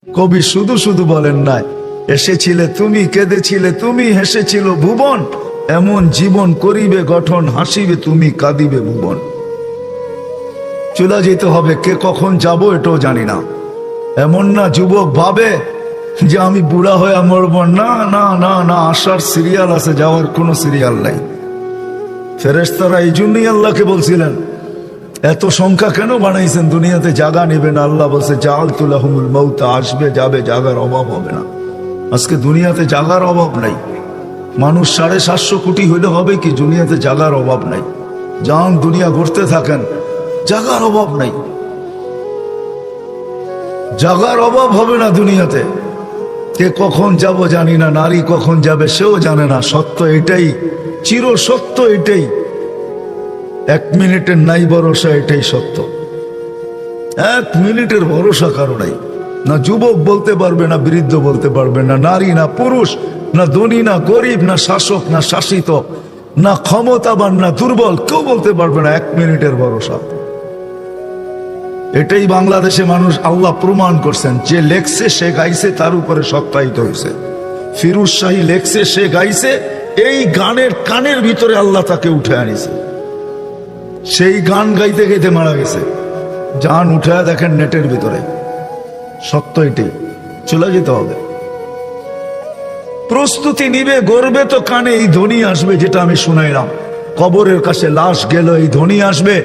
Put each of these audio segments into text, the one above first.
কবি শুধু শুধু বলেন নাই, এসেছিলে তুমি, কেঁদেছিলে তুমি, হেসেছিল ভুবন, এমন জীবন করিবে গঠন, হাসিবে তুমি, কাঁদিবে ভুবন। চলে যেতে হবে, কে কখন যাব এটাও জানি না। এমন না যুবক ভাবে যে আমি বুড়া হয়ে মরব, না না না না, আসার সিরিয়াল আছে, যাওয়ার কোনো সিরিয়াল নাই। ফেরেশতারা এই জন্যই আল্লাহকে বলছিলেন, এত সংখ্যা কেন বানাইছেন, দুনিয়াতে জায়গা নেবে না। আল্লাহ বলছে জাআলতু লাহুমুল মাউত, আসবে যাবে, জায়গার অভাব হবে না। আজকে দুনিয়াতে জায়গার অভাব নাই। মানুষ 750 কোটি হইলে হবে কি, দুনিয়াতে জায়গার অভাব নাই। যান দুনিয়া ঘুরতে থাকেন, জায়গার অভাব নাই, জায়গার অভাব হবে না দুনিয়াতে। কে কখন যাব জানি না, নারী কখন যাবে সেও জানে না। সত্য এটাই, চির সত্য এটাই, 1 মিনিটের নাই ভরসা, এটাই সত্য। 1 মিনিটের ভরসা কারো নাই। না যুবক বলতে পারবে, না বৃদ্ধ বলতে পারবে, না নারী না পুরুষ, না ধনী না গরিব, না শাসক না শাসিত, না ক্ষমতাবান না দুর্বল, কেউ বলতে পারবে না 1 মিনিটের ভরসা। এটাই বাংলাদেশে মানুষ আল্লাহ প্রমাণ করছেন। যে লেখছে সে গাইছে, তার উপরে সত্যায়িত হয়েছে। ফিরোজ শাহী লেখছে, সে গাইছে, এই গানের কানের ভিতরে আল্লাহ তাকে উঠে আনিছে। সেই গান গাইতে গাইতে মারা গেছে। জান উঠে দেখেন নেটের ভিতরে, সত্য এটাই। চলে যেতে হবে, প্রস্তুতি নিবে, গর্বে তো কানে এই ধ্বনি আসবে, যেটা আমি শুনাইলাম। কবরের কাছে লাশ গেল, এই ধ্বনি আসবে।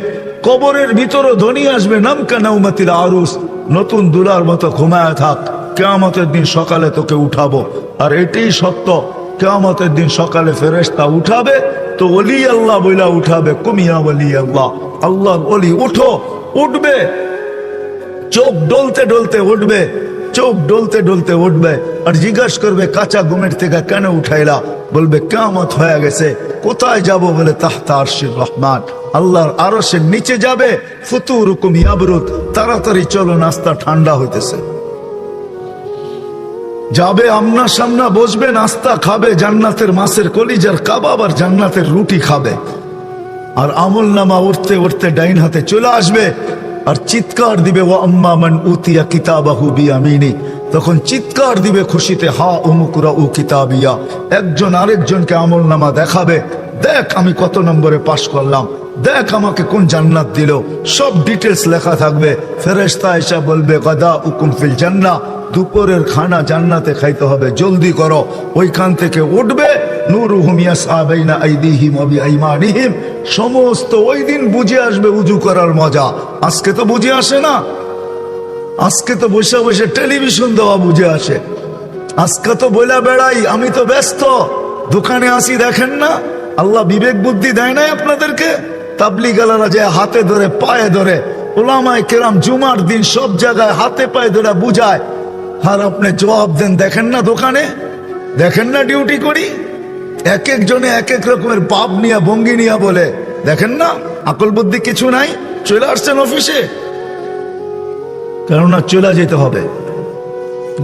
কবরের ভিতরও ধ্বনি আসবে, নামকা নাউমাতিল আরুস, নতুন দুলার মতো ঘুমায় থাক, কিয়ামতের দিন সকালে তোকে উঠাবো। আর এটাই সত্য, কিয়ামতের দিন সকালে ফেরেশতা উঠাবে, তো ওলি আল্লাহ বইলা উঠাবে, কুমিয়া ওলি আল্লাহ, আল্লাহর ওলি উঠো, উঠবে। চোখ ডলতে ডলতে উঠবে, চোখ ডলতে ডলতে উঠবে, আর জিজ্ঞাসা করবে কাঁচা ঘুমের থেকে কেন উঠাইলা? বলবে কিয়ামত হয়ে গেছে। কোথায় যাব? বলে তাহতা আরশির রহমান, আল্লাহর আরশের নিচে যাবে। ফুতুরুকুম ইয়াবরুদ, তাড়াতাড়ি চলো, নাস্তা ঠান্ডা হইতেছে। যাবে আমনা সামনা, বসবে, নাস্তা খাবে, জান্নাতের মাছের কলিজার কাবাব আর জান্নাতের রুটি খাবে। আর আমল নামা উঠতে উঠতে ডাইন হাতে চলে আসবে, আর চিৎকার দিবে, ওয়া আম্মা মান উতিয়া কিতাবাহু বিয়ামিনি, তখন চিৎকার দিবে খুশিতে, হা উমুকুরা উ কিতাবিয়া। একজন আরেকজনকে আমল নামা দেখাবে, দেখ আমি কত নম্বরে পাশ করলাম, দেখ আমাকে কোন জান্নাত দিল, সব ডিটেলস লেখা থাকবে। ফেরেশতা এসে বলবে গাদা উকুম ফিল জান্নাহ, দুপুরের খানা জান্নাতে খাইতে হবে, জলদি করো। ওইখান থেকে উঠবে, নূরুহুম ইয়াসআ বাইনা আইদিহিম ওয়া বিআইমানিহিম, সমস্ত ওই দিন বুঝে আসবে উজু করার মজা। আজকে তো বুঝে আসে না, আজকে তো বসে বসে টেলিভিশন দেওয়া বুঝে আসে। আজকে তো বইলা বেড়াই আমি তো ব্যস্ত, দোকানে আসি, দেখেন না আল্লাহ বিবেক বুদ্ধি দেয় নাই আপনাদেরকে? তাবলিগালারা যে হাতে ধরে পায়ে ধরে, ওলামায়ে কেরাম জুমার দিন সব জায়গায় হাতে পায়ে ধরে বুঝায়, আর আপনি জবাব দেন দেখেন না দোকানে, দেখেন না ডিউটি করি। এক একজনে এক এক রকমের পাপ নিয়া ভঙ্গি নিয়া বলে, দেখেন না আকল বুদ্ধি কিছু নাই, চলে আসছেন অফিসে। কেননা চলে যেতে হবে।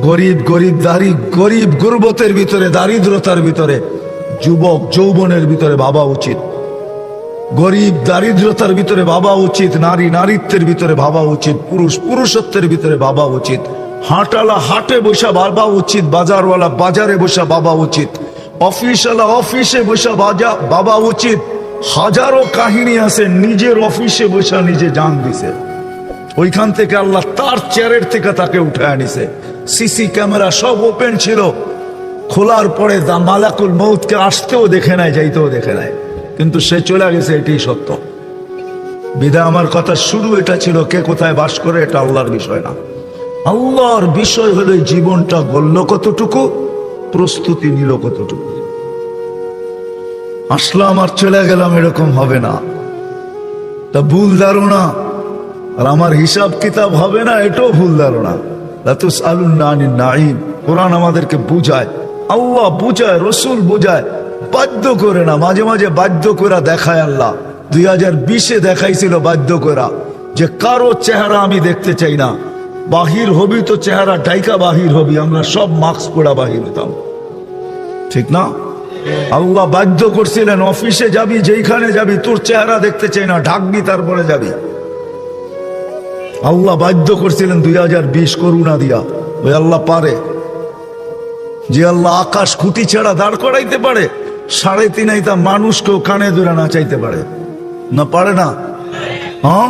গরিব গরিব দারি, গরিব গুরবতের ভিতরে, দারিদ্রতার ভিতরে, যুবক যৌবনের ভিতরে ভাবা উচিত। গরিব দারিদ্রতার ভিতরে ভাবা উচিত, নারী নারীত্বের ভিতরে ভাবা উচিত, পুরুষ পুরুষত্বের ভিতরে ভাবা উচিত, হাটওয়ালা হাটে বসা ভাবা উচিত, বাজারওয়ালা বাজারে বসা ভাবা উচিত, অফিসওয়ালা অফিসে বসা ভাবা উচিত। হাজারো কাহিনী আছে, নিজের অফিসে বসা নিজে জান দিছে, ওইখান থেকে আল্লাহ তার চেয়ারের থেকে তাকে উঠে আনিছে। সিসি ক্যামেরা সব ওপেন ছিল, খোলার পরে মালাকুল মউতকে আসতেও দেখে নাই, যাইতেও দেখে নাই, কিন্তু সে চলে গেছে, এটাই সত্য। বিধায় আমার কথা শুরু এটা ছিল, কে কোথায় বাস করে এটা আল্লাহর বিষয় না। আল্লাহর বিষয় হলো জীবনটা গড়ল কতটুকু, প্রস্তুতি নিল কতটুকু। আসলাম আর চলে গেলাম, এরকম হবে না, তা ভুল ধারণা। আর আমার হিসাব কিতাব হবে না, এটাও ভুল ধারণা। লাতুসআলুন্না আনিন নাঈম, কোরআন আমাদেরকে বুঝায়, আল্লাহ বুঝায়, রসুল বুঝায়, বাধ্য করে না, মাঝে মাঝে বাধ্য করে দেখায়। আল্লাহ 2020-এ দেখাইছিল বাধ্য করা, যে কারো চেহারা আমি দেখতে চাই না, বাহির হবি তো চেহারা ডাইকা বাহির হবি, আমরা সব মাস্ক পরা বাহির হতাম, ঠিক না? আল্লাহ বাধ্য করছিলেন, অফিসে যাবি, যেইখানে যাবি, তোর চেহারা দেখতে চাই না, ঢাকবি তারপরে যাবি। আল্লাহ বাধ্য করছিলেন 2020 করুণা দিয়া। ওই আল্লাহ পারে, যে আল্লাহ আকাশ খুঁটি ছাড়া দাঁড় করাইতে পারে, 3.5 আইতা মানুষকেও কানে ধরে না চাইতে পারে না? পারে না? হ্যাঁ,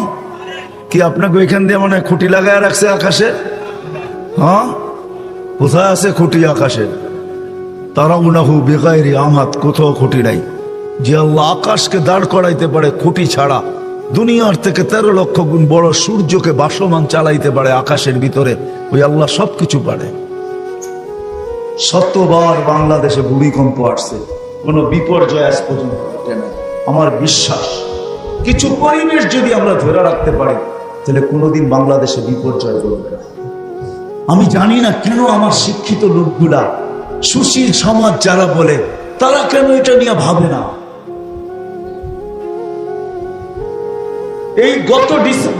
কি আপনাকে ওইখান দিয়ে মনে হয় খুঁটি লাগায় রাখছে আকাশে? হ্যাঁ, কোথায় আছে খুঁটি আকাশে? তারা উনাহু বেগাইরি আমাদ, কোথাও খুঁটি নাই। যে আল্লাহ আকাশকে দাঁড় করাইতে পারে খুঁটি ছাড়া, দুনিয়ার থেকে 13 লক্ষ গুণ বড় সূর্যকে ভাসমান চালাইতে পারে আকাশের ভিতরে, ওই আল্লাহ সবকিছু পারে। শতবার বাংলাদেশে ভূমিকম্প আসছে, কোন বিপর্যয় আজ পর্যন্ত ঘটে নাই। আমার বিশ্বাস কিছু পরিবেশ যদি আমরা ধরে রাখতে পারি, তাহলে কোনোদিন বাংলাদেশে বিপর্যয় ঘটবে না। আমি জানি না কেন আমার শিক্ষিত লোকগুলা, সুশীল সমাজ যারা বলে, তারা কেন এটা নিয়ে ভাবে না। এই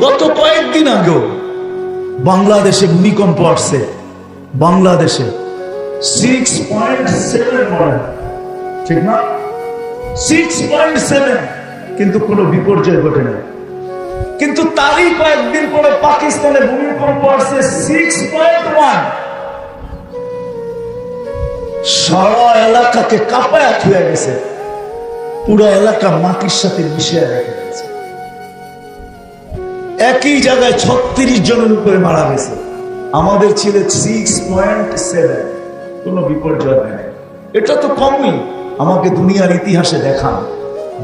গত কয়েকদিন আগেও বাংলাদেশে ভূমিকম্প আসছে, বাংলাদেশে 6.7, ঠিক না? 6.7, কিন্তু কোনো বিপর্যয় ঘটে না। কিন্তু তারই কয়েকদিন পরে পাকিস্তানে ভূমিকম্প আসছে 6.1, সারা এলাকাকে কাঁপায় হয়ে গেছে, পুরো এলাকা মাটির সাথে মিশে রেখে গেছে। একই জায়গায় 36 জনের উপরে মারা গেছে। আমাদের ছিল 6.7, কোনো বিপর্যয় নেই। এটা তো কমই। আমাকে দুনিয়ার ইতিহাসে দেখান,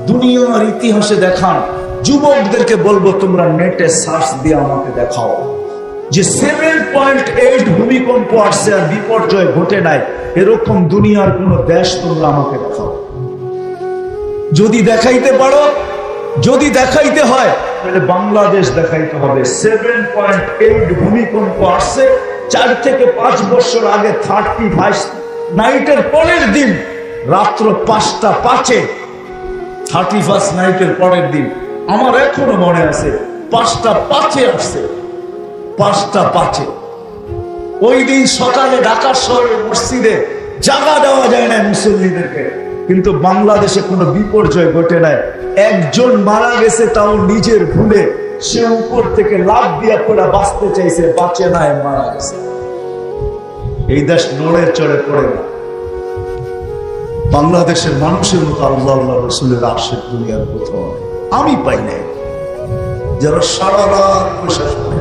দুনিয়ার ইতিহাসে দেখান। যুবকদেরকে বলবো, তোমরা নেটে সার্চ দিয়ে আমাকে দেখাও যে 7.8 ভূমিকম্প আসছে আর বিপর্যয় ঘটে নাই, এরকম দুনিয়ার কোন দেশ তোমরা আমাকে দেখাও। যদি দেখাইতে পারো, যদি দেখাইতে হয়, তাহলে বাংলাদেশ দেখাইতে হবে। 7.8 ভূমিকম্প আসছে 4 থেকে 5 বছর আগে, 31 নাইটের পরের দিন রাত্র 5টা 5-এ, 31 নাইটের পরের দিন। আমার এখনো মনে আছে, 5টা 5-এ আসছে, 5টা 5-এ। ওই দিন সকালে ঢাকা শহরের মসজিদে জায়গা দেওয়া যায় না মুসল্লিদেরকে, কিন্তু বাংলাদেশে কোনো বিপর্যয় ঘটে নাই। একজন মারা গেছে, তাও নিজের ভুলে, সে উপর থেকে লাফ দিয়া পড়া বাঁচতে চাইছে, বাঁচে নাই, মারা গেছে। এই দেশ নড়ে চড়ে পড়ে না। বাংলাদেশের মানুষের মতো আল্লাহ আল্লাহ রসুলের আশীর্বাদ দুনিয়ার কোথাও আমি পাই নাই, যারা সারা রাত প্রশ্বাস করে।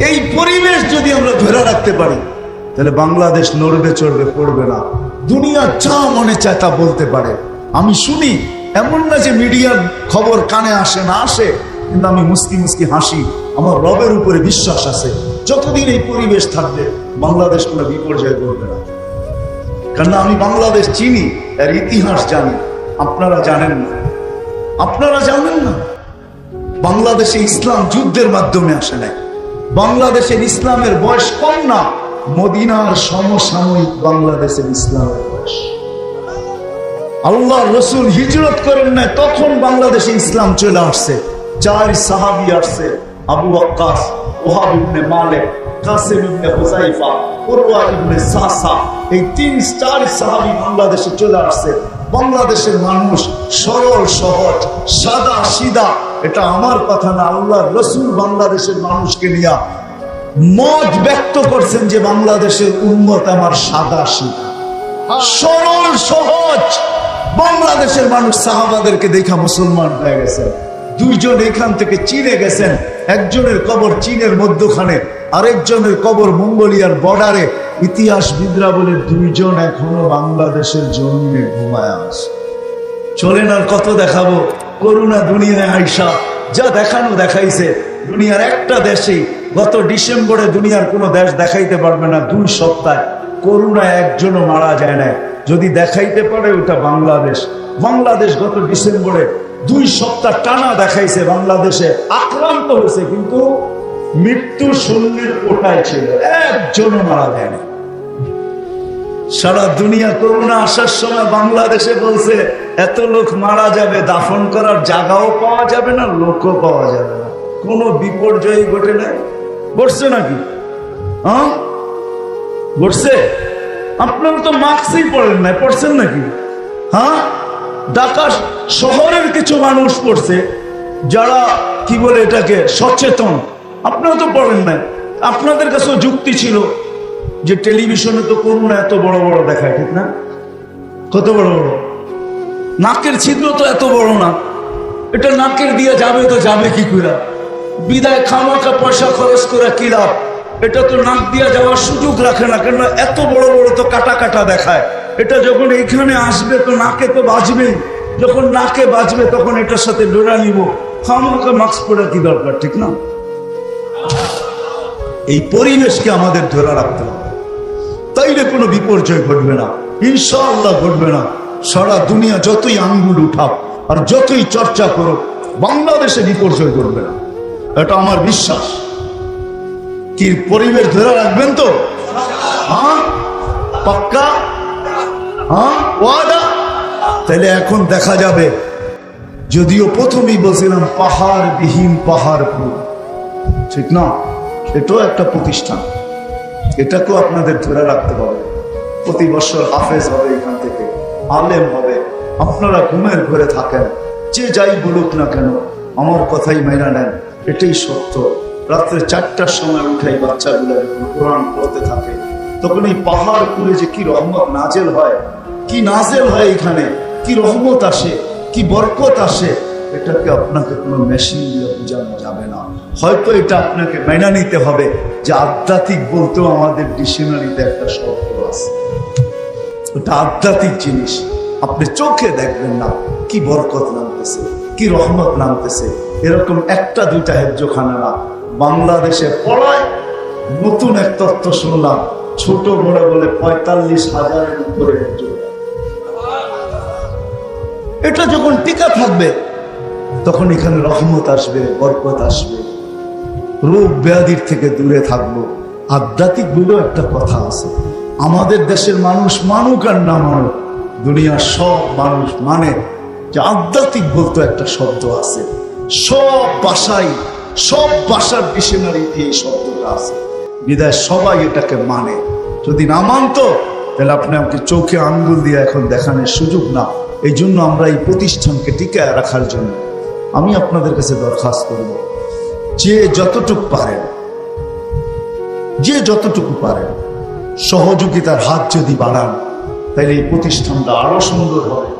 এই পরিবেশ যদি আমরা ধরে রাখতে পারি, তাহলে বাংলাদেশ নড়বে চড়বে পড়বে না। দুনিয়া যা মনে চায় তা বলতে পারে, আমি শুনি। এমন না যে মিডিয়ার খবর কানে আসে না, আসে, কিন্তু আমি মুস্কি মুস্কি হাসি। আমার রবের উপরে বিশ্বাস আছে, যতদিন এই পরিবেশ থাকবে বাংলাদেশ কোনো বিপর্যয় করবে না। কারণ আমি বাংলাদেশ চিনি, এর ইতিহাস জানি। আপনারা জানেন না, আপনারা জানেন না। বাংলাদেশে ইসলাম যুদ্ধের মাধ্যমে আসে নাই। বাংলাদেশের ইসলামের বয়স কম না, মদিনার সমসাময়িক বাংলাদেশের ইসলামের বয়স। আল্লাহ রসুল হিজরত করেন না, তখন বাংলাদেশে ইসলাম চলে আসছে। 4 সাহাবী আসছে, আবু ওয়াক্কাস, ওহাব ইবনে মালিক, কাসিম ইবনে হুযাইফা, উরওয়া ইবনে সাসা। এই 3-4 সাহাবী বাংলাদেশে চলে আসছে। বাংলাদেশের মানুষ সরল সহজ, সাদা সিধা। এটা আমার কথা না, আল্লাহ রসুল বাংলাদেশের মানুষকে নিয়ে মত ব্যক্ত করছেন যে বাংলাদেশের উম্মত আমার সাদা সিধা, সরল সহজ। বাংলাদেশের মানুষ সাহাবাদেরকে দেখা মুসলমান হয়ে গেছে। 2 জন এখান থেকে চীনে গেছেন, একজনের কবর চীনের মধ্যখানে, আরেকজনের কবর মঙ্গোলিয়ার বর্ডারে। ইতিহাসবিদরা বলে 2 জন এখনো বাংলাদেশের জমিনে ঘুমায় আছে। চলেন আর কত দেখাবো। করুণা দুনিয়ায় আইসা যা দেখানো দেখাইছে। দুনিয়ার একটা দেশেই গত ডিসেম্বরে দুনিয়ার কোনো দেশ দেখাইতে পারবে না 2 সপ্তাহে করুণায় একজনও মারা যায় না। যদি দেখাইতে পারে ওটা বাংলাদেশ। বাংলাদেশ গত ডিসেম্বরে 2 সপ্তাহ টানা দেখাইছে বাংলাদেশে আক্রান্ত হয়েছে, কিন্তু মৃত্যু শূন্যের কোঠায় ছিল, একজনও মারা যায় না। সারা দুনিয়া করোনা আসার সময় বাংলাদেশে বলছে এত লোক মারা যাবে, দাফন করার জায়গাও পাওয়া যাবে না, লোকও পাওয়া যাবে না। কোনো বিপর্যয় ঘটে নাই। ঘটছে নাকি? হ্যাঁ ঘটছে। আপনারা তো মাস্কই পড়েন নাই, পড়ছেন নাকি? হ্যাঁ, ঢাকা শহরের কিছু মানুষ পড়ছে যারা কি বলে এটাকে সচেতন, আপনারা তো পড়েন না, আপনাদের কাছেও যুক্তি ছিল যে টেলিভিশনে তো করোনা এত বড় বড় দেখায়, ঠিক না? কত বড় বড় নাকের ছিদ্র তো এত বড় না, এটা নাকের দিয়ে যাবে তো যাবে কি করে? বিদায় খামাখা পয়সা খরচ করে কি লাভ? এটা তো নাক দিয়ে যাওয়ার সুযোগ রাখে না, কেন এত বড় বড় তো কাটা কাটা দেখায়। এটা যখন এইখানে আসবে তো নাকে তো বাজবেই, যখন নাকে বাজবে তখন এটার সাথে ডোরা নিব, খামাখা মাস্ক পরে কি দরকার, ঠিক না? এই পরিবেশকে আমাদের ধরে রাখতে হবে, তাইলে কোনো বিপর্যয় ঘটবে না, ইনশাআল্লাহ ঘটবে না। সারা দুনিয়া যতই আঙ্গুল উঠাক আর যতই চর্চা করুক, বাংলাদেশে বিপর্যয় ঘটবে না, এটা আমার বিশ্বাস। কি পরিবেশ ধরে রাখবেন তো? হ্যাঁ, পাক্কা? হ্যাঁ, ওয়াদা? তাহলে এখন দেখা যাবে, যদিও প্রথমেই বলছিলাম পাহাড় বিহীন পাহাড়পুর, ঠিক না? এটাও একটা প্রতিষ্ঠান, এটাকেও আপনাদের ধরে রাখতে হবে। প্রতি বছর হাফেজ হবে, এখান থেকে আলেম হবে। আপনারা ঘুমের ঘরে থাকেন, যে যাই বলুক না কেন আমার কথাই মেনে নেন, এটাই সত্য। রাত্রে 4টার সময় উঠাই বাচ্চাগুলো যখন কোরআন পড়তে থাকে, তখন এই পাহাড়পুরে যে কি রহমত নাজেল হয়, কি নাজেল হয় এখানে, কি রহমত আসে, কি বরকত আসে, এটাকে আপনাকে কোনো মেশিন দিয়ে বোঝানো যাবে না। হয়তো এটা আপনাকে মেনে নিতে হবে যে আধ্যাত্মিক বলতেও আমাদের ডিকশনারিতে একটা শব্দ আছে, ওটা আধ্যাত্মিক জিনিস। আপনি চোখে দেখবেন না কি বরকত নামতেছে, কি রহমত নামতেছে। এরকম একটা দুইটা হেফজোখানা না, বাংলাদেশে পড়ায়। নতুন এক তথ্য শুনলাম, ছোট বড় বলে 45,000-এর উপরে হেফজোখানা। এটা যখন টিকা থাকবে তখন এখানে রহমত আসবে, বরকত আসবে, রোগ ব্যাধির থেকে দূরে থাকবো। আধ্যাত্মিক বলেও একটা কথা আছে, আমাদের দেশের মানুষ মানুক আর না মানুক, দুনিয়ার সব মানুষ মানে যে আধ্যাত্মিক বলতে একটা শব্দ আছে। সব ভাষায়, সব ভাষার ডিকশনারিতে এই শব্দটা আছে, বিদায় সবাই এটাকে মানে। যদি না মানতো তাহলে আপনি আমাকে চোখে আঙ্গুল দিয়ে এখন দেখানোর সুযোগ না। এই জন্য আমরা এই প্রতিষ্ঠানকে টিকায় রাখার জন্য আমি আপনাদের কাছে দরখাস্ত করব, যে যতটুকু পারেন, যে যতটুকু পারেন সহযোগিতার হাত যদি বাড়ান, তাহলে এই প্রতিষ্ঠানটা আরো সুন্দর হবে,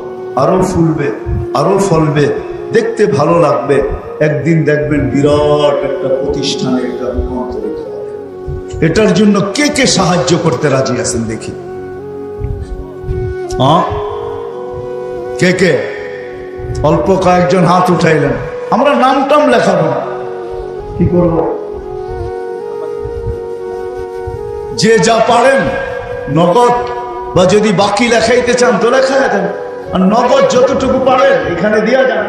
আরো ফুলবে, আরো ফলবে, দেখতে ভালো লাগবে। একদিন দেখবেন বিরাট একটা প্রতিষ্ঠানে এটা রূপান্তরিত হবে। এটার জন্য কে কে সাহায্য করতে রাজি আছেন দেখি? কে কে? অল্প কয়েকজন হাত উঠাইলেন। আমরা নাম টাম লেখাবো না, কি করব? যে যা পারেন নগদ, বা যদি বাকি লেখাইতে চান তো লেখায় দেন, আর নগদ যতটুকু পারেন এখানে দিয়া যান।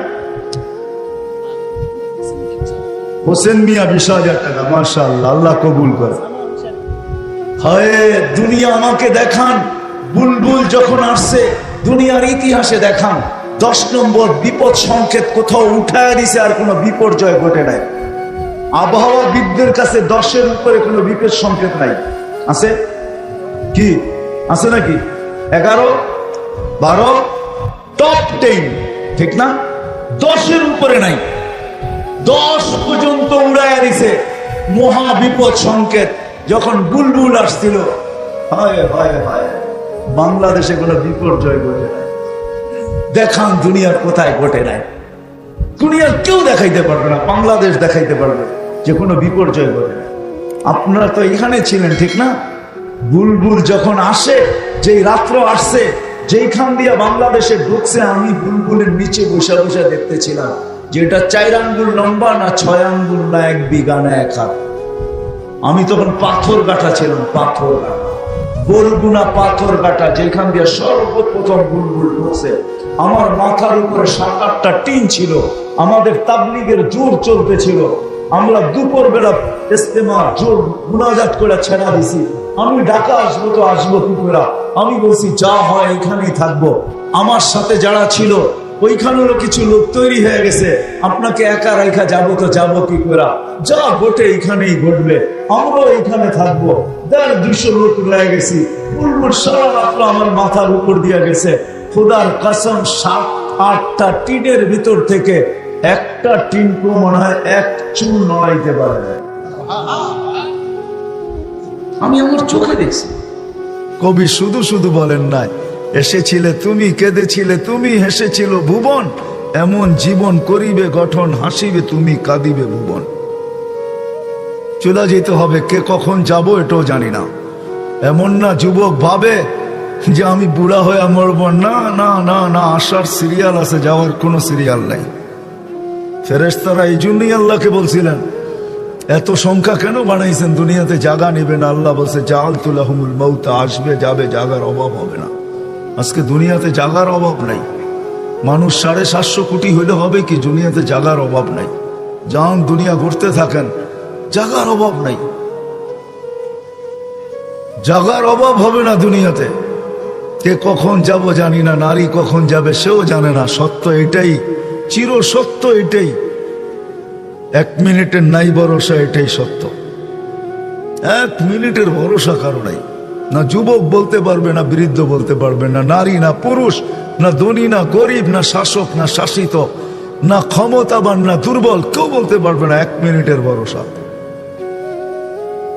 হোসেন মিয়া 20,000 টাকা, মাশাআল্লাহ, আল্লাহ কবুল করে। হায় দুনিয়া আমাকে দেখান, বুলবুল যখন আসছে দুনিয়ার ইতিহাসে দেখান 10 নম্বর বিপদ সংকেত কোথাও উঠায় দিছে, আর কোনো বিপর্যয় ঘটে নাই। আবহাওয়াবিদদের কাছে 10-এর উপরে কোনো বিপদ সংকেত নাই। আছে কি? আছে নাকি? 11, 12, টপ 10, ঠিক না? 10-এর উপরে নাই। 10 পর্যন্ত উড়াইয়া দিছে মহা বিপদ সংকেত যখন বুলবুল আসছিল। হায় হায় হায়, বাংলাদেশে কোনো বিপর্যয় ঘটে নাই। দেখান দুনিয়ার কোথায় ঘটে নাই। দুনিয়ার কেউ দেখাইতে পারবে না, বাংলাদেশ দেখাইতে পারবে যে কোনো বিপর্যয় ঘটে নাই। আপনারা তো এখানে ছিলেন, ঠিক না? বুলবুল যখন আসে, যেই রাত্র আসছে, যেইখান দিয়ে বাংলাদেশে ঢুকছে, আমি বুলবুলের নিচে বসে বসে দেখতেছিলাম যে এটা 4 আঙ্গুল লম্বা না 6 আঙ্গুল না 1 বিঘা না 1 হাত। আমি তখন পাথর গাঁটা ছিলাম, পাথর গাঁটা, বরগুনা পাথর গাঁটা, যেখান দিয়ে সর্বপ্রথম বুলবুল ঢুকছে। আমার মাথার উপরে 7-8টা টিন ছিল। আমাদের তাবলীগের জোর চলতেছিল। আমরা দুপুর বেলা ইস্তেমা জোর মুনাজাত করে ছেড়া দিছি। আমি ঢাকা আসবো তো আসবো কি করে? আমি বলছি যা হয় এখানেই থাকবো। আমার সাথে যারা ছিল ওইখানেরও কিছু লোক তৈরি হয়ে গেছে, আপনাকে একা রেখা যাবো তো যাবো কি করে? যা ঘটে এখানেই ঘটবে, আমরাও এখানে থাকবো। 150-200 লোক রয়ে গেছি। বুলবুল সারা রাত্র আমার মাথার উপর দিয়ে গেছে। খোদার কসম, 7-8টা টিনের ভিতর থেকে একটা টিনকো মনে হয় 1 চুল নড়াইতে পারে না। আমি আমার চোখে দেখছি। কবি শুধু শুধু বলেন নাই, এসেছিলে তুমি, কেঁদেছিলে তুমি, হেসেছিল ভুবন, এমন জীবন করিবে গঠন, হাসিবে তুমি, কাঁদিবে ভুবন। চলে যেতে হবে, কে কখন যাব এটাও জানি না। এমন না যুবক ভাবে যে আমি বুড়া হয়ে মরব, না না না না, আসার সিরিয়াল আছে, যাওয়ার কোনো সিরিয়াল নাই। ফেরেশতারা এই জন্যই আল্লাহকে বলছিলেন, এত সংখ্যা কেন বানাইছেন, দুনিয়াতে জায়গা নেবে না। আল্লাহ বলছে জাআলতু লাহুমুল মাউত, আসবে যাবে, জায়গার অভাব হবে না। আজকে দুনিয়াতে জায়গার অভাব নাই। মানুষ 750 কোটি হইলে হবে কি, দুনিয়াতে জায়গার অভাব নাই। যান দুনিয়া ঘুরতে থাকেন, জায়গার অভাব নাই, জায়গার অভাব হবে না দুনিয়াতে। কে কখন যাব জানি না, নারী কখন যাবে সেও জানে না। সত্য এটাই, চির সত্য এটাই, 1 মিনিটের নাই ভরসা, এটাই সত্য। 1 মিনিটের ভরসা কারো নাই। না যুবক বলতে পারবে, না বৃদ্ধ বলতে পারবে, না নারী না পুরুষ, না ধনী না গরিব, না শাসক না শাসিত, না ক্ষমতাবান না দুর্বল, কেউ বলতে পারবে না 1 মিনিটের ভরসা।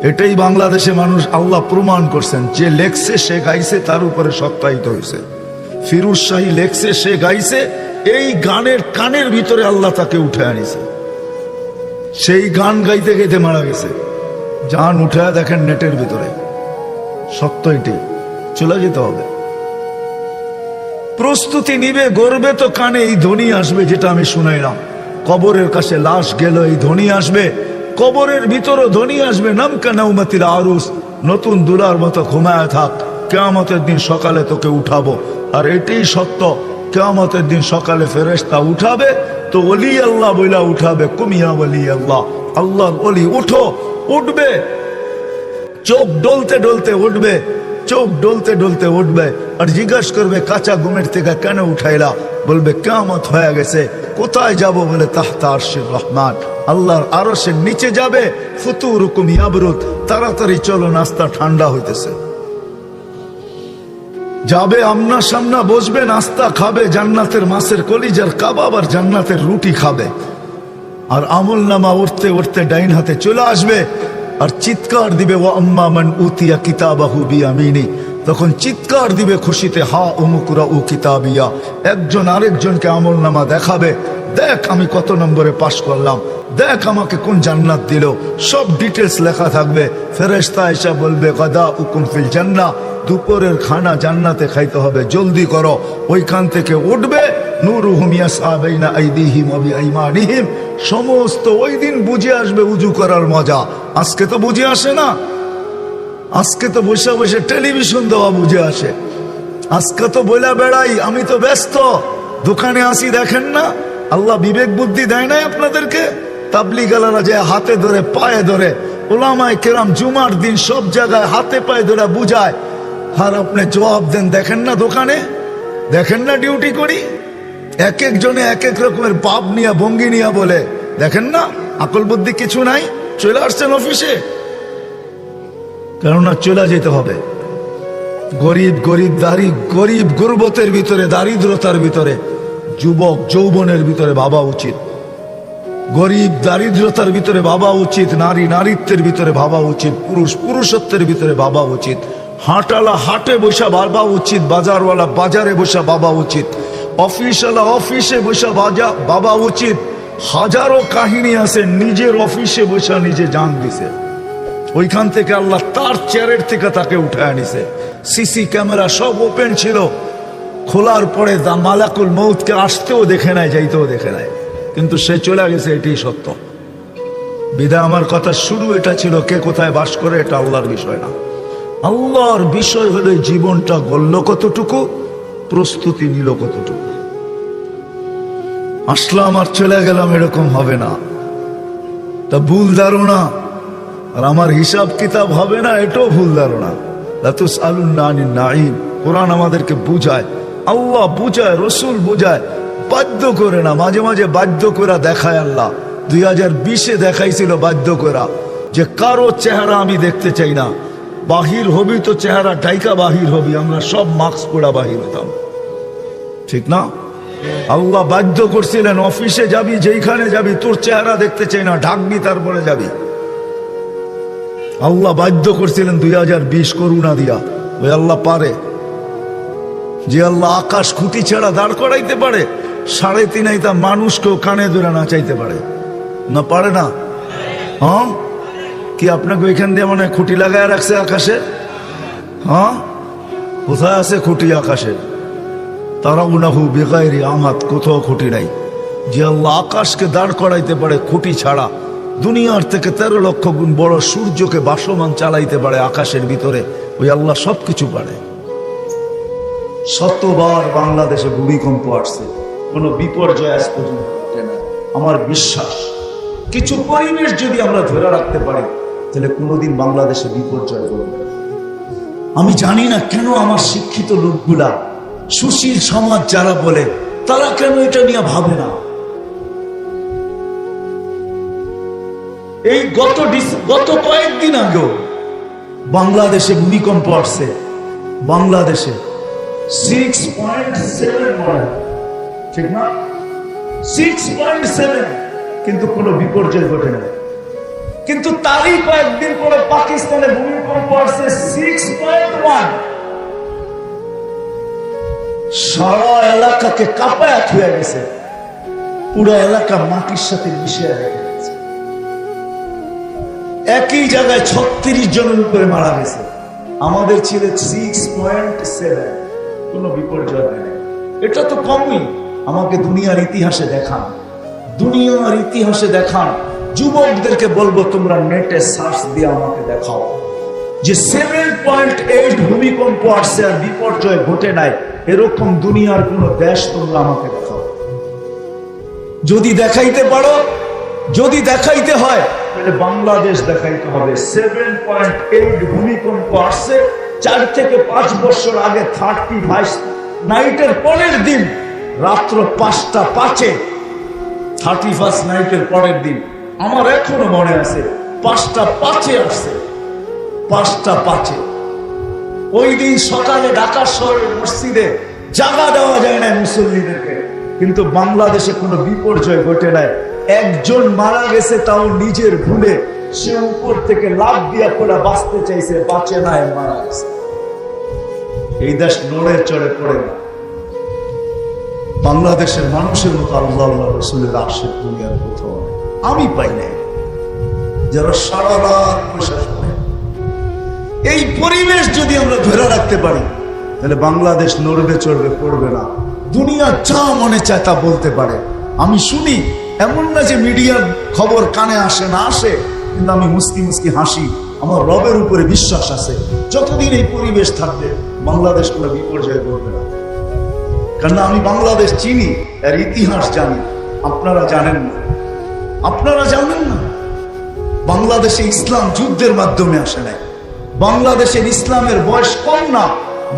এটাই বাংলাদেশে মানুষ আল্লাহ প্রমাণ করছেন। যে লেখছে সে গাইছে, তার উপরে সত্যায়িত হয়েছে। ফিরোজ শাহী লেখছে, সে গাইছে, এই গানের কানের ভিতরে আল্লাহ তাকে উঠে আনিছে। সেই গান গাইতে গাইতে মারা গেছে। জান উঠে দেখেন নেটের ভিতরে, সত্য এটি। চলে যেতে হবে, প্রস্তুতি নিবে, গর্বে তো কানে এই ধ্বনি আসবে, যেটা আমি শুনাইলাম। কবরের কাছে লাশ গেল, এই ধ্বনি আসবে। কবরের ভিতরও ধ্বনি আসবে, নামকা নাউমাতিল আরুস, নতুন দুলার মতো ঘুমায় থাক, কিয়ামতের দিন সকালে তোকে উঠাবো। আর এটাই সত্য, কিয়ামতের দিন সকালে ফেরেশতা উঠাবে, তো ওলি আল্লাহ বইলা উঠাবে, কুমিয়া ওলি আল্লাহ, আল্লাহর ওলি উঠো, উঠবে। চোখ ডলতে ডলতে উঠবে, চোখ ডলতে ডলতে উঠবে। আর জিজ্ঞাসা করবে কাঁচা ঘুমের থেকে কেন উঠাইলা? বলবে কিয়ামত হয়ে গেছে। কোথায় যাব? বলে তাহতা আরশির রহমান, আল্লাহর আরশের নিচে যাবে। ফুতুরুকুম ইয়াবরুদ, তাড়াতাড়ি চলো, নাস্তা ঠান্ডা হইতেছে। যাবে আমনা সামনা, বসবে, নাস্তা খাবে, জান্নাতের মাছের কলিজার কাবাব আর জান্নাতের রুটি খাবে। আর আমল নামা উঠতে উঠতে ডাইন হাতে চলে আসবে, আর চিৎকার দিবে ওয়া আম্মা মান উতিয়া কিতাবাহু বিয়ামিনি। তখন চিৎকার দিবে খুশিতে, হা উমুকুরা উ কিতাবিয়া। একজন আরেকজনকে আমল নামা দেখাবে, দেখ আমি কত নম্বরে পাশ করলাম, দেখ আমাকে কোন জান্নাত দিল, সব ডিটেলস লেখা থাকবে। ফেরেশতা এসে বলবে গাদা উকুম ফিল জান্নাহ, দুপুরের খানা জান্নাতে খাইতে হবে, জলদি করো। ওইখান থেকে উঠবে, নূরুহুম ইয়াসআ বাইনা আইদিহিম ওয়া বিআইমানিহিম। সমস্ত ওই দিন বুঝে আসবে উজু করার মজা। আজকে তো বুঝে আসে না, আজকে তো বসে বসে টেলিভিশন দেওয়া বুঝে আসে। আজকে তো বইলা বেড়াই আমি তো ব্যস্ত, দোকানে আসি, দেখেন না আল্লাহ বিবেক বুদ্ধি দেয় নাই আপনাদেরকে? তাবলিগালারা যে হাতে ধরে পায়ে ধরে, ওলামায়ে কেরাম জুমার দিন সব জায়গায় হাতে পায়ে ধরে বুঝায়, আর আপনি জবাব দেন দেখেন না দোকানে, দেখেন না ডিউটি করি। এক একজনে এক এক রকমের পাপ নিয়া ভঙ্গি নিয়া বলে, দেখেন না আকল বুদ্ধি কিছু নাই, চলে আসছেন অফিসে। কেননা চলে যেতে হবে। গরিব গরিব দারি, গরিব গুরবতের ভিতরে, দারিদ্রতার ভিতরে, যুবক যৌবনের ভিতরে ভাবা উচিত। গরিব দারিদ্রতার ভিতরে ভাবা উচিত, নারী নারীত্বের ভিতরে ভাবা উচিত, পুরুষ পুরুষত্বের ভিতরে ভাবা উচিত, হাটওয়ালা হাটে বসা ভাবা উচিত, বাজারওয়ালা বাজারে বসা ভাবা উচিত, অফিসওয়ালা অফিসে বসা ভাবা উচিত। হাজারো কাহিনী আছে, নিজের অফিসে বসা নিজে জান দিছে, ওইখান থেকে আল্লাহ তার চেয়ারের থেকে তাকে উঠে আনিছে। সিসি ক্যামেরা সব ওপেন ছিল, খোলার পরে মালাকুল মউতকে আসতেও দেখে নাই, যাইতেও দেখে নাই, কিন্তু সে চলে গেছে। এটাই সত্য। বিদায় আমার কথা শুরু এটা ছিল, কে কোথায় বাস করে এটা আল্লাহর বিষয় না। আল্লাহর বিষয় হলো জীবনটা গড়ল কতটুকু, প্রস্তুতি নিল কতটুকু। আসলাম আর চলে গেলাম, এরকম হবে না। তা ভুল ধারণা, আর আমার হিসাব কিতাব হবে না, এটাও ভুল ধারণা। লাতুসআলুন্না আনিন নাঈম, কোরআন আমাদেরকে বুঝায়, আল্লাহ বুঝায়, রসুল বুঝায়, বাধ্য করে না। মাঝে মাঝে বাধ্য করে দেখায় আল্লাহ। 2020-এ দেখাইছিল বাধ্য করা, যে কারো চেহারা আমি দেখতে চাই না, বাহির হবি তো চেহারা ডাইকা বাহির হবি। আমরা সব মাস্ক পরা বাহির হতাম, ঠিক না? আল্লাহ বাধ্য করছিলেন, অফিসে যাবি, যেইখানে যাবি, তোর চেহারা দেখতে চাই না, ঢাকবি তারপরে যাবি। আল্লাহ বাধ্য করছিলেন 2020 করুণা দিয়া। ওই আল্লাহ পারে, যে আল্লাহ আকাশ খুঁটি ছাড়া দাঁড় করাইতে পারে, 3.5 আইতা মানুষকেও কানে ধরে নাচাইতে পারে না? পারে না? হ্যাঁ, কি আপনাকে ওইখান দিয়ে মনে হয় খুঁটি লাগায় রাখছে আকাশে? হ্যাঁ, কোথায় আছে খুঁটি আকাশে? তারা উনাহু বেগাইরি আমাদ, কোথাও খুঁটি নাই। যে আল্লাহ আকাশকে দাঁড় করাইতে পারে খুঁটি ছাড়া, দুনিয়ার থেকে 13 লক্ষ গুণ বড় সূর্যকে ভাসমান চালাইতে পারে আকাশের ভিতরে, ওই আল্লাহ সবকিছু পারে। শতবার বাংলাদেশে ভূমিকম্প আসছে, কোনো বিপর্যয় আজ পর্যন্ত ঘটে না। আমার বিশ্বাস কিছু পরিবেশ যদি আমরা ধরে রাখতে পারি, তাহলে কোনোদিন বাংলাদেশে বিপর্যয় ঘটবে না। আমি জানি না কেন আমার শিক্ষিত লোকগুলা, সুশীল সমাজ যারা বলে, তারা কেন এটা নিয়ে ভাবে না। এই গত কয়েকদিন আগেও বাংলাদেশে ভূমিকম্প আসছে, বাংলাদেশে 6.7, ঠিক না? 6.7, কিন্তু কোনো বিপর্যয় ঘটে না। কিন্তু তারই কয়েকদিন পরে পাকিস্তানে ভূমিকম্প আসছে 6.1, সারা এলাকাকে কাঁপায় হয়ে গেছে, পুরো এলাকা মাটির সাথে মিশে গেছে। একই জায়গায় 36 জনের উপরে মারা গেছে। আমাদের ছিল 6.7, কোনো বিপর্যয় নেই। এটা তো কমই। আমাকে দুনিয়ার ইতিহাসে দেখান, দুনিয়ার ইতিহাসে দেখান। যুবকদেরকে বলবো, তোমরা নেটে সার্চ দিয়ে আমাকে দেখাও যে 7.8 ভূমিকম্প আসছে আর বিপর্যয় ঘটে নাই, এরকম দুনিয়ার কোন দেশ তোমরা আমাকে দেখাও। যদি দেখাইতে পারো, যদি দেখাইতে হয়, তাহলে বাংলাদেশ দেখাইতে হবে। 7.8 ভূমিকম্প আসছে 4 থেকে 5 বছর আগে, 31 নাইটের পরের দিন রাত্র 5টা 5-এ, 31 নাইটের পরের দিন। আমার এখনো মনে আছে, 5টা 5-এ আসছে, 5টা 5-এ। ওই দিন সকালে ঢাকা শহরের মসজিদে জায়গা দেওয়া যায় না মুসল্লিদেরকে, কিন্তু বাংলাদেশে কোনো বিপর্যয় ঘটে নাই। একজন মারা গেছে, তাও নিজের ভুলে, সে উপর থেকে লাফ দিয়া করে বাঁচতে চাইছে, বাঁচে নাই, মারা গেছে। এই দেশ নড়ে চড়ে পড়ে না। বাংলাদেশের মানুষের মতো আল্লাহ রসুলের আশীর্বাদ দুনিয়ার কোথাও আমি পাই নাই, যারা সারা রাত বসে শোনে। এই পরিবেশ যদি আমরা ধরে রাখতে পারি, তাহলে বাংলাদেশ নড়বে চড়বে পড়বে না। দুনিয়া যা মনে চায় তা বলতে পারে, আমি শুনি। এমন না যে মিডিয়ার খবর কানে আসে না, আসে, কিন্তু আমি মুস্কি মুস্কি হাসি। আমার রবের উপরে বিশ্বাস আছে, যতদিন এই পরিবেশ থাকবে বাংলাদেশ কোনো বিপর্যয় করবে না। কারণ আমি বাংলাদেশ চিনি, এর ইতিহাস জানি। আপনারা জানেন না, আপনারা জানেন না। বাংলাদেশে ইসলাম যুদ্ধের মাধ্যমে আসে নাই। বাংলাদেশের ইসলামের বয়স কম না,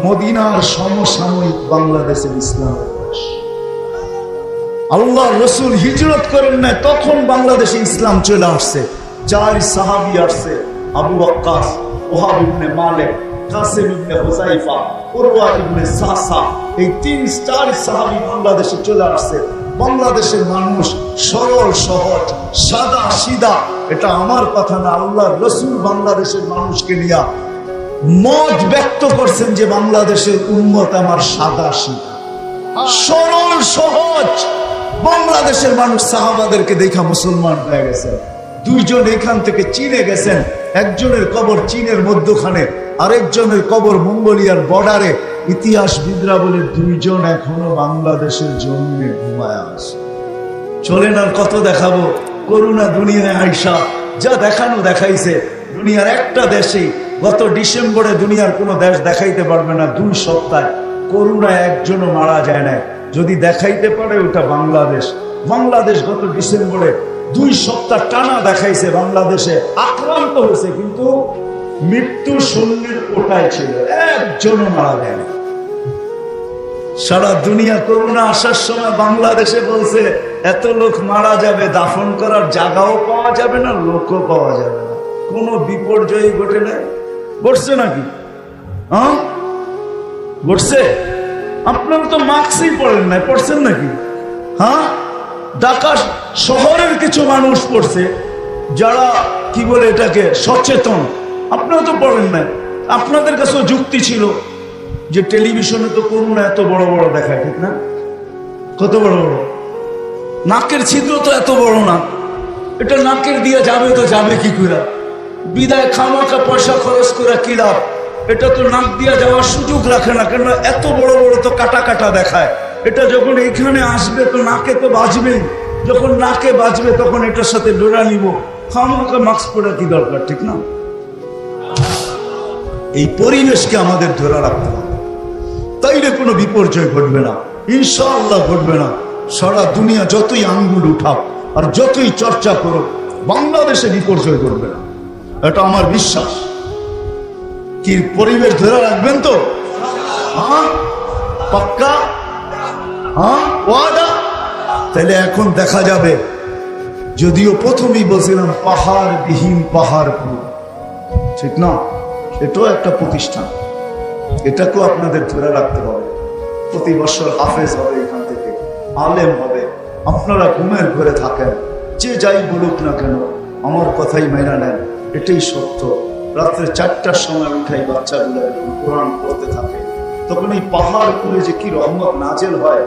মদিনার সমসাময়িক বাংলাদেশের ইসলামের বয়স। আল্লাহ রসুল হিজরত করেন নাই, তখন বাংলাদেশে ইসলাম চলে আসছে। 4 সাহাবী আসছে, আবু ওয়াক্কাস, ওহাব ইবনে মালিক, কাসিম ইবনে হুযাইফা, উরওয়া ইবনে সাসা, এই 3-4 সাহাবী বাংলাদেশে চলে আসছে। বাংলাদেশের মানুষ সরল সহজ সাদা সিধা, এটা আমার কথা না, আল্লাহ রসুল বাংলাদেশের মানুষকে নিয়ে মত ব্যক্ত করছেন যে বাংলাদেশের উম্মত আমার সাদা সিধা সরল সহজ। বাংলাদেশের মানুষ সাহাবাদেরকে দেখা মুসলমান হয়ে গেছে। 2 জন এখান থেকে চীনে গেছেন, একজনের কবর চীনের মধ্যখানে, আরেকজনের কবর মঙ্গোলিয়ার বর্ডারে। ইতিহাসবিদরা বলে 2 জন এখনো বাংলাদেশের জমিনে ঘুমায় আছে। চলেন আর কত দেখাবো। করুণা দুনিয়ায় আইসা যা দেখানো দেখাইছে। দুনিয়ার একটা দেশেই গত ডিসেম্বরে দুনিয়ার কোনো দেশ দেখাইতে পারবে না 2 সপ্তাহে করুণায় একজনও মারা যায় না। যদি দেখাইতে পারে ওটা বাংলাদেশ। বাংলাদেশ গত ডিসেম্বরে 2 সপ্তাহ টানা দেখাইছে বাংলাদেশে আক্রান্ত হয়েছে, কিন্তু মৃত্যু শূন্যের ওটাই ছিল, একজনও মারা যায় না। সারা দুনিয়া করোনা আসার সময় বাংলাদেশে বলছে এত লোক মারা যাবে, দাফন করার জায়গাও পাওয়া যাবে না, লোকও পাওয়া যাবে না। কোনো বিপর্যয় ঘটে নাই। ঘটছে নাকি? হ্যাঁ ঘটছে। আপনারা তো মাস্কই পড়েন নাই, পড়ছেন নাকি? হ্যাঁ, ঢাকা শহরের কিছু মানুষ পড়ছে যারা কি বলে এটাকে সচেতন, আপনারা তো পড়েন না, আপনাদের কাছেও যুক্তি ছিল যে টেলিভিশনে তো করোনা এত বড় বড় দেখায়, ঠিক না? কত বড় বড় নাকের ছিদ্র তো এত বড় না, এটা নাকের দিয়ে যাবে তো যাবে কি করে? বিদায় খামাখা পয়সা খরচ করে কি লাভ? এটা তো নাক দিয়ে যাওয়ার সুযোগ রাখে না, কেন এত বড় বড় তো কাটা কাটা দেখায়। এটা যখন এইখানে আসবে তো নাকে তো বাজবেই, যখন নাকে বাজবে তখন এটার সাথে ডোরা নিব, খামাখা মাস্ক পরে কি দরকার, ঠিক না? এই পরিবেশকে আমাদের ধরে রাখতে হবে, তাইলে কোনো বিপর্যয় ঘটবে না, ইনশাআল্লাহ ঘটবে না। সারা দুনিয়া যতই আঙ্গুল উঠাও আর যতই চর্চা করো, বাংলাদেশে বিপর্যয় ঘটবে না, এটা আমার বিশ্বাস। কি পরিবেশ ধরে রাখবেন তো? হ্যাঁ, পাক্কা? হ্যাঁ, ওয়াদা? তাহলে এখন দেখা যাবে, যদিও প্রথমেই বলছিলাম পাহাড় বিহীন পাহাড়পুর, ঠিক না? এটাও একটা প্রতিষ্ঠান, এটাকেও আপনাদের ধরে রাখতে হবে। প্রতি বছর হাফেজ হবে, এখান থেকে আলেম হবে। আপনারা ঘুমের ঘরে থাকেন, যে যাই বলুক না কেন আমার কথাই মেনে নেন, এটাই সত্য। রাত্রে 4টার সময় উঠাই বাচ্চাগুলো কোরআন পড়তে থাকে, তখন এই পাহাড়পুরে যে কি রহমত নাজেল হয়,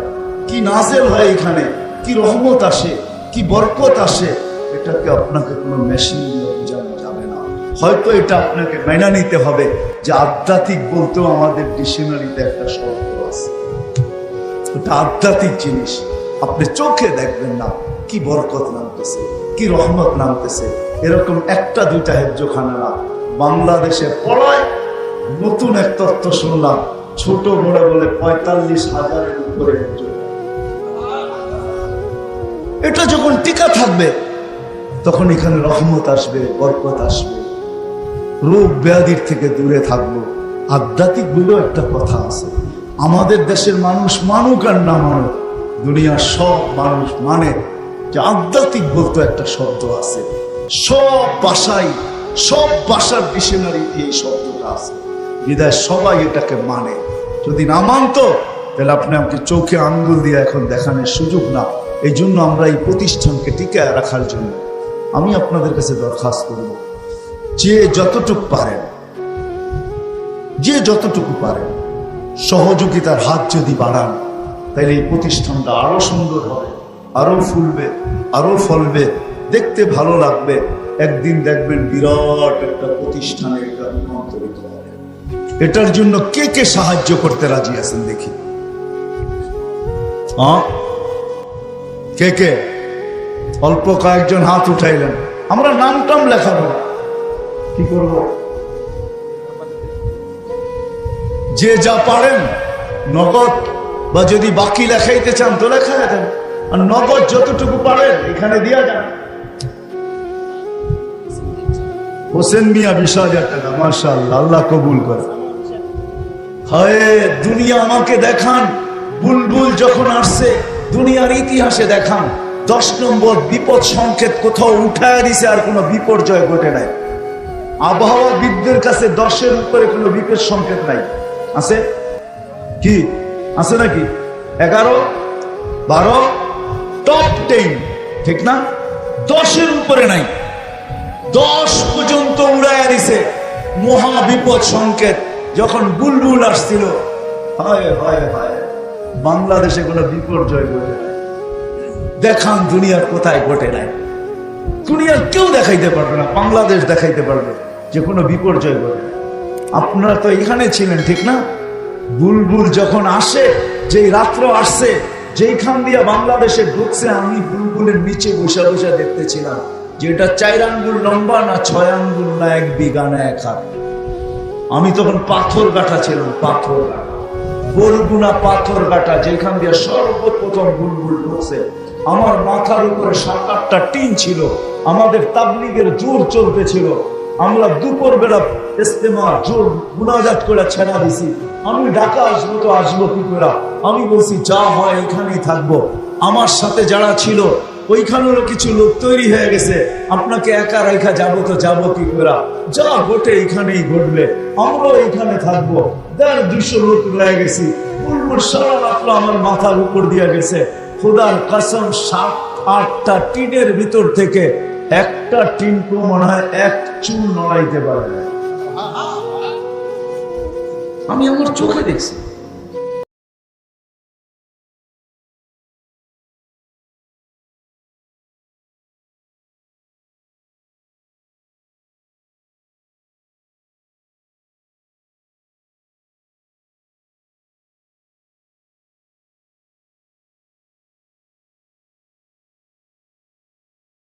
কি নাজেল হয় এখানে, কি রহমত আসে, কি বরকত আসে, এটাকে আপনাকে কোনো মেশিন দিয়ে বোঝানো যাবে না। হয়তো এটা আপনাকে মেনে নিতে হবে যে আধ্যাত্মিক বলতেও আমাদের ডিকশনারিতে একটা শব্দ আছে, এটা আধ্যাত্মিক জিনিস। আপনি চোখে দেখবেন না কি বরকত নামতেছে, কি রহমত নামতেছে। এরকম একটা দুইটা হেফজোখানা না, বাংলাদেশে পড়ায় নতুন এক তথ্য শুনলাম, ছোট বড় বলে 45,000-এর উপরে হেফজোখানা। এটা যখন টিকা থাকবে তখন এখানে রহমত আসবে, বরকত আসবে, রোগ ব্যাধির থেকে দূরে থাকবো। আধ্যাত্মিক বলেও একটা কথা আছে, আমাদের দেশের মানুষ মানুক আর না মানুক, দুনিয়ার সব মানুষ মানে যে আধ্যাত্মিক বলতে একটা শব্দ আছে। সব ভাষায়, সব ভাষার ডিকশনারিতে এই শব্দটা আছে, বিদায় সবাই এটাকে মানে। যদি না মানতো তাহলে আপনি আমাকে চোখে আঙ্গুল দিয়ে এখন দেখানোর সুযোগ না। এই জন্য আমরা এই প্রতিষ্ঠানকে টিকায় রাখার জন্য আমি আপনাদের কাছে দরখাস্ত করব, যে যতটুকু পারেন, যে যতটুকু পারেন সহযোগিতার হাত যদি বাড়ান, তাহলে এই প্রতিষ্ঠানটা আরো সুন্দর হবে, আরো ফুলবে, আরো ফলবে, দেখতে ভালো লাগবে। একদিন দেখবেন বিরাট একটা প্রতিষ্ঠানে এটা রূপান্তরিত হবে। এটার জন্য কে কে সাহায্য করতে রাজি আছেন দেখি? কে কে? অল্প কয়েকজন হাত উঠাইলেন। আমরা নাম টাম লেখাবো, কি করব? যে যা পারেন নগদ, বা যদি বাকি লেখাইতে চান তো লেখা দেন, আর নগদ যতটুকু পারেন এখানে দিয়া যান। হোসেন মিয়া 20,000 টাকা, মাশাআল্লাহ, আল্লাহ কবুল করে। হায় দুনিয়া আমাকে দেখান, বুলবুল যখন আসছে দুনিয়ার ইতিহাসে দেখান 10 নম্বর বিপদ সংকেত কোথাও উঠায় দিছে, আর কোনো বিপর্যয় ঘটে নাই। আবহাওয়াবিদদের কাছে 10-এর উপরে কোনো বিপদ সংকেত নাই। আছে কি? আছে নাকি? 11, 12, টপ 10, ঠিক না? 10-এর উপরে নাই। 10 পর্যন্ত উড়াইয়া দিছে মহা বিপদ সংকেত যখন বুলবুল আসছিল। হায় হায় হায়, বাংলাদেশে কোনো বিপর্যয় ঘটে নাই। দেখান দুনিয়ার কোথায় ঘটে নাই। দুনিয়ার কেউ দেখাইতে পারবে না, বাংলাদেশ দেখাইতে পারবে যে কোনো বিপর্যয় ঘটে নাই। আপনারা তো এখানে ছিলেন, ঠিক না? বুলবুল যখন আসে, যেই রাত্র আসছে, যেইখান দিয়ে বাংলাদেশে ঢুকছে, আমি বুলবুলের নিচে বসে বসে দেখতেছিলাম যে এটা 4 আঙ্গুল লম্বা না 6 আঙ্গুল না 1 বিঘা না 1 হাত। আমি তখন পাথর গাঁটা ছিলাম, পাথর গাঁটা, বরগুনা পাথর গাঁটা, যেখান দিয়ে সর্বপ্রথম বুলবুল ঢুকছে। আমার মাথার উপরে 7-8টা টিন ছিল। আমাদের তাবলীগের জোর চলতেছিল। আমরা দুপুর বেলা ইস্তেমা জোর মুনাজাত করে ছেড়া দিছি। আমি ঢাকা আসবো তো আসবো কি করে? আমি বলছি যা হয় এখানেই থাকবো। আমার সাথে যারা ছিল ওইখানেরও কিছু লোক তৈরি হয়ে গেছে, আপনাকে একা রেখা যাবো তো যাবো কি করে? যা ঘটে এখানেই ঘটবে, আমরাও এখানে থাকবো। 150-200 লোক রয়ে গেছি। বুলবুল সারা রাত্র আমার মাথার উপর দিয়ে গেছে। খোদার কসম, 7-8টা টিনের ভিতর থেকে একটা টিনকু মনে হয় 1 চুল নড়াইতে পারে না। আমি আমার চোখে দেখছি।